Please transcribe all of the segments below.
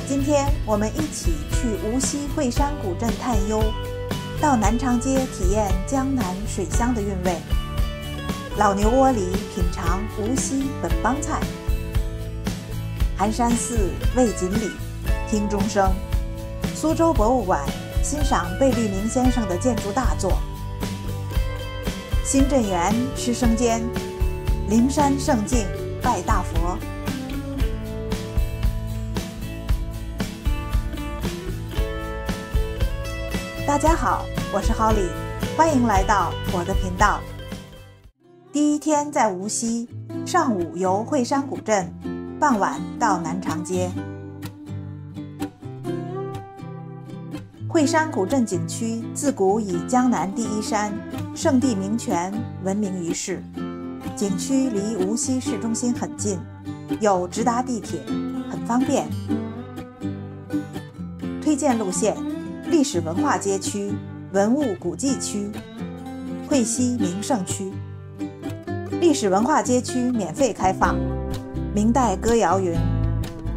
今天我们一起去无锡惠山古镇探幽，到南长街体验江南水乡的韵味，老牛窝里品尝无锡本帮菜，寒山寺魏锦里听钟声，苏州博物馆欣赏贝聿铭先生的建筑大作，新镇园吃生煎，灵山圣境拜大佛。大家好，我是Holly，欢迎来到我的频道。第一天在无锡，上午游惠山古镇，傍晚到南长街。惠山古镇景区自古以江南第一山、圣地名泉闻名于世，景区离无锡市中心很近，有直达地铁，很方便。推荐路线：历史文化街区、文物古迹区、惠西名胜区。历史文化街区免费开放，明代歌谣云：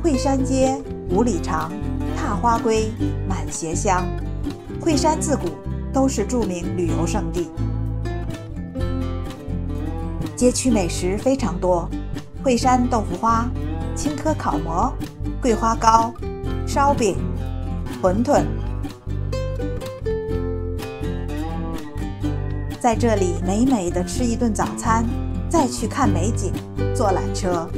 惠山街5里长，踏花归满鞋香。惠山自古都是著名旅游胜地，街区美食非常多，惠山豆腐花、青稞烤馍、桂花糕、烧饼、馄饨。在这里美美的吃一顿早餐，再去看美景，坐缆车。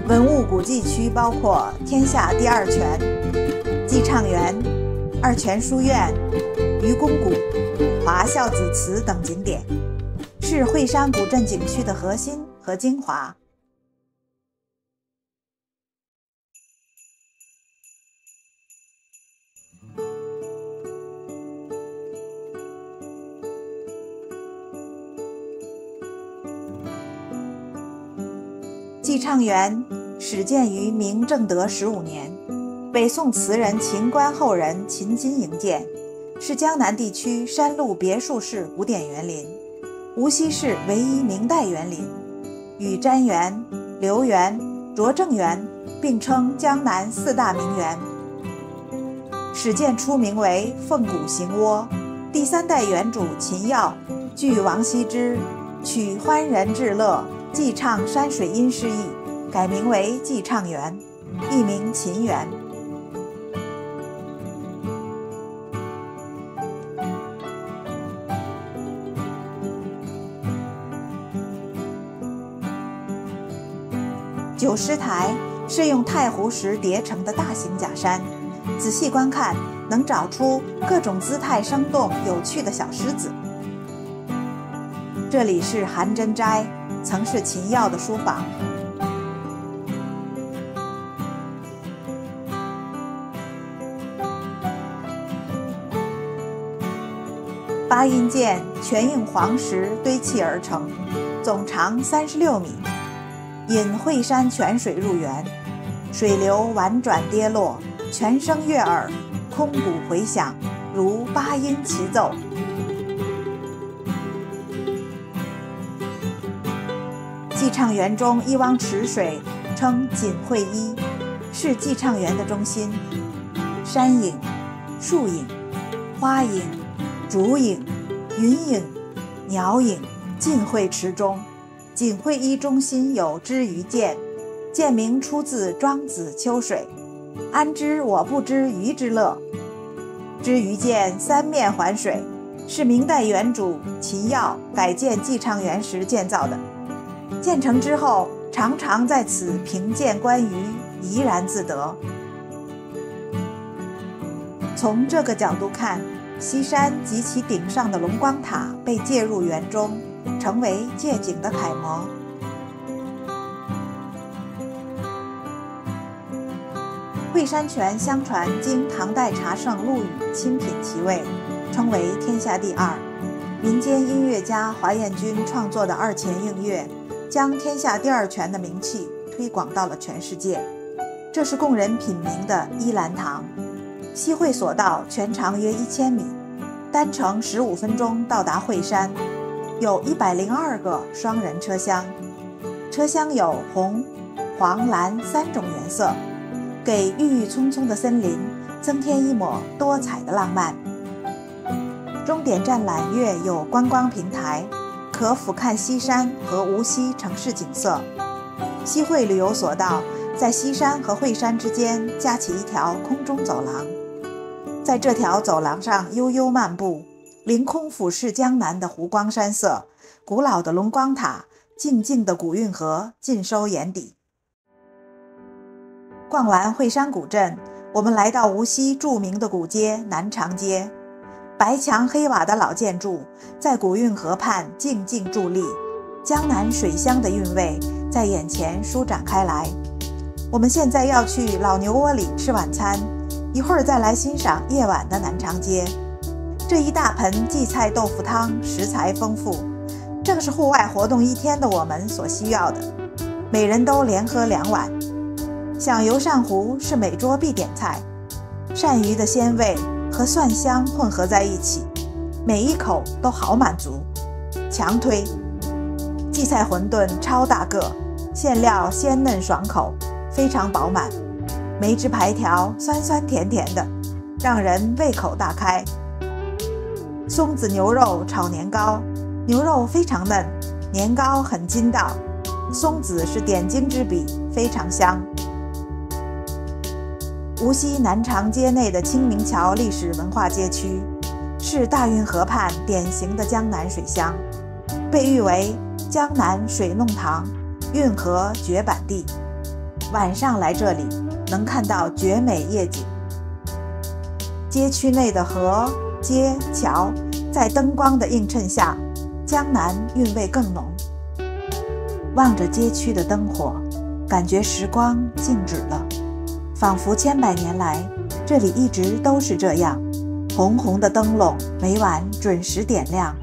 文物古迹区包括天下第二泉、寄畅园、二泉书院、愚公谷、华孝子祠等景点，是惠山古镇景区的核心和精华。寄畅园始建于明正德15年，北宋词人秦观后人秦金营建，是江南地区山路别墅式古典园林，无锡市唯一明代园林，与瞻园、留园、拙政园并称江南4大名园。始建初名为凤谷行窝，第3代园主秦耀据王羲之取欢人至乐寄畅山水音诗意，改名为寄畅园，亦名秦园。九狮台是用太湖石叠成的大型假山，仔细观看能找出各种姿态生动有趣的小狮子。这里是韩真斋，曾是秦耀的书房。八音涧全用黄石堆砌而成，总长36米，引惠山泉水入园，水流婉转跌落，泉声悦耳，空谷回响，如八音齐奏。寄畅园中一汪池水称锦惠一，是寄畅园的中心。山影、树影、花影、竹影、云影、鸟影尽汇池中。锦惠一中心有知鱼涧，涧名出自庄子秋水，安知我不知鱼之乐。知鱼涧3面环水，是明代园主秦耀改建寄畅园时建造的。建成之后，常常在此评鉴观鱼，怡然自得。从这个角度看，西山及其顶上的龙光塔被借入园中，成为借景的楷模。惠山泉相传经唐代茶圣陆羽亲品其味，称为天下第二。民间音乐家华彦钧创作的二泉映月，将天下第二泉的名气推广到了全世界。这是供人品茗的依兰堂。西会索道全长约1000米，单程15分钟到达惠山，有102个双人车厢，车厢有红、黄、蓝3种颜色，给郁郁葱葱的森林增添一抹多彩的浪漫。终点站揽月有观光平台，可俯瞰西山和无锡城市景色。西会旅游索道在西山和惠山之间架起一条空中走廊，在这条走廊上悠悠漫步，凌空俯视江南的湖光山色，古老的龙光塔，静静的古运河尽收眼底。逛完惠山古镇，我们来到无锡著名的古街南长街。白墙黑瓦的老建筑在古运河畔静静伫立，江南水乡的韵味在眼前舒展开来。我们现在要去老牛窝里吃晚餐，一会儿再来欣赏夜晚的南长街。这一大盆荠菜豆腐汤食材丰富，正是户外活动1天的我们所需要的。每人都连喝2碗。响油鳝糊是每桌必点菜，鳝鱼的鲜味和蒜香混合在一起，每一口都好满足，强推。荠菜馄饨超大个，馅料鲜嫩爽口，非常饱满。梅汁排条酸酸甜甜的，让人胃口大开。松子牛肉炒年糕，牛肉非常嫩，年糕很筋道，松子是点睛之笔，非常香。无锡南长街内的清明桥历史文化街区，是大运河畔典型的江南水乡，被誉为江南水弄堂、运河绝版地。晚上来这里，能看到绝美夜景。街区内的河、街、桥，在灯光的映衬下，江南韵味更浓。望着街区的灯火，感觉时光静止了。仿佛千百年来，这里一直都是这样，红红的灯笼每晚准时点亮，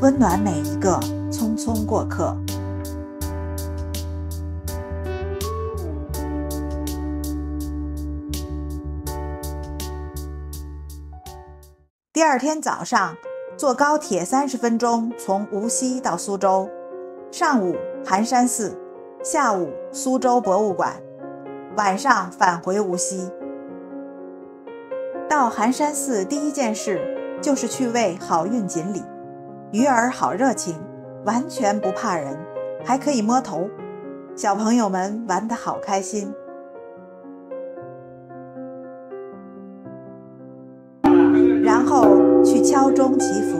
温暖每一个匆匆过客。第二天早上，坐高铁30分钟从无锡到苏州，上午寒山寺，下午苏州博物馆，晚上返回无锡。到寒山寺第一件事就是去喂好运锦鲤，鱼儿好热情，完全不怕人，还可以摸头，小朋友们玩得好开心。然后去敲钟祈福。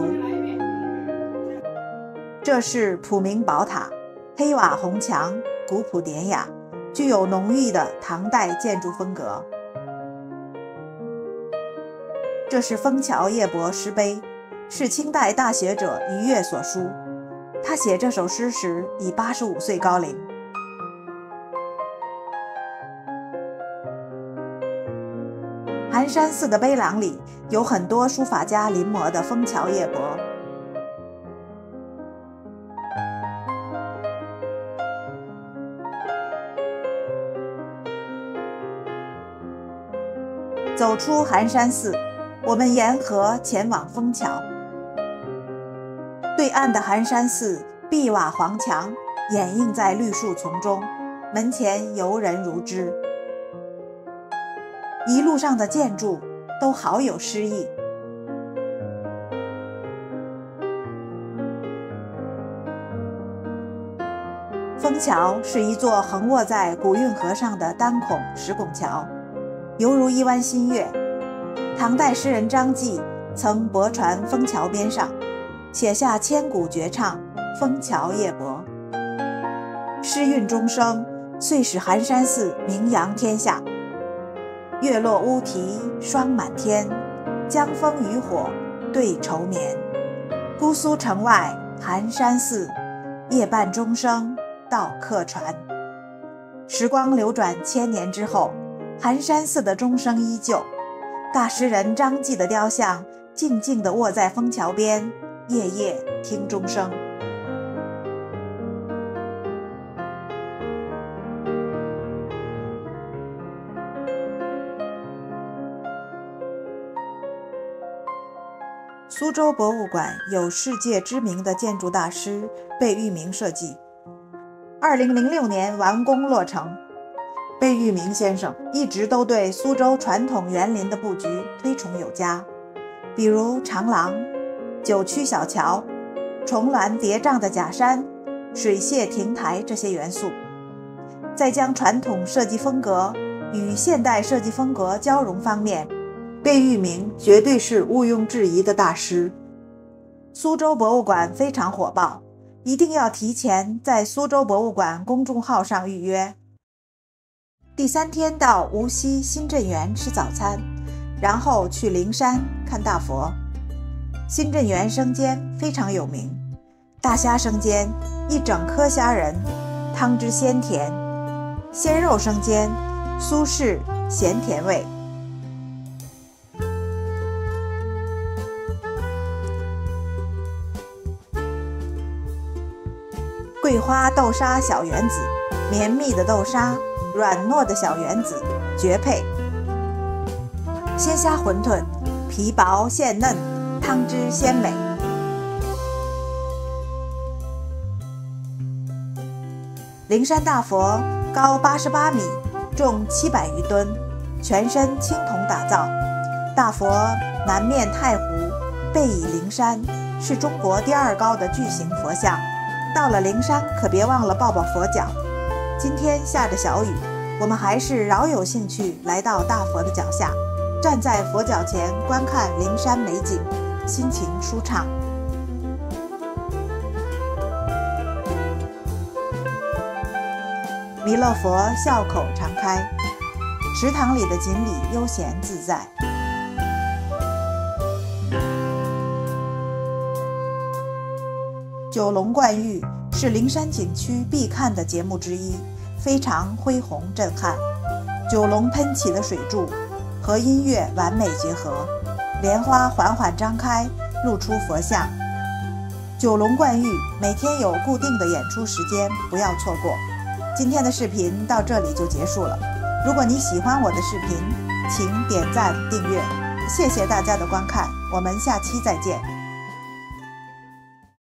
这是普明宝塔，黑瓦红墙，古朴典雅，具有浓郁的唐代建筑风格。这是枫桥夜泊诗碑，是清代大学者于越所书，他写这首诗时已85岁高龄。寒山寺的碑廊里有很多书法家临摹的枫桥夜泊。走出寒山寺，我们沿河前往枫桥。对岸的寒山寺碧瓦黄墙掩映在绿树丛中，门前游人如织。一路上的建筑都好有诗意。枫桥是一座横卧在古运河上的单孔石拱桥，犹如一湾新月。唐代诗人张继曾泊船枫桥边上，写下千古绝唱《枫桥夜泊》，诗韵终生，遂使寒山寺名扬天下。月落乌啼霜满天，江枫渔火对愁眠。姑苏城外寒山寺，夜半钟声到客船。时光流转1000年之后，寒山寺的钟声依旧，大诗人张继的雕像静静地卧在枫桥边，夜夜听钟声。苏州博物馆有世界知名的建筑大师贝聿铭设计，2006年完工落成。贝聿铭先生一直都对苏州传统园林的布局推崇有加，比如长廊、九曲小桥、重峦叠嶂的假山、水榭亭台这些元素，在将传统设计风格与现代设计风格交融方面，贝聿铭绝对是毋庸置疑的大师。苏州博物馆非常火爆，一定要提前在苏州博物馆公众号上预约。第3天到无锡新镇园吃早餐，然后去灵山看大佛。新镇园生煎非常有名，大虾生煎一整颗虾仁，汤汁鲜甜；鲜肉生煎，苏式咸甜味。桂花豆沙小圆子，绵密的豆沙，软糯的小圆子，绝配。鲜虾馄饨，皮薄馅嫩，汤汁鲜美。灵山大佛高88米，重700余吨，全身青铜打造。大佛南面太湖，背倚灵山，是中国第2高的巨型佛像。到了灵山，可别忘了抱抱佛脚。今天下着小雨，我们还是饶有兴趣来到大佛的脚下，站在佛脚前观看灵山美景，心情舒畅。弥勒佛笑口常开，池塘里的锦鲤悠闲自在。九龙观玉是灵山景区必看的节目之一，非常恢宏震撼。九龙喷起的水柱和音乐完美结合，莲花缓缓张开，露出佛像。九龙观玉每天有固定的演出时间，不要错过。今天的视频到这里就结束了。如果你喜欢我的视频，请点赞订阅，谢谢大家的观看，我们下期再见。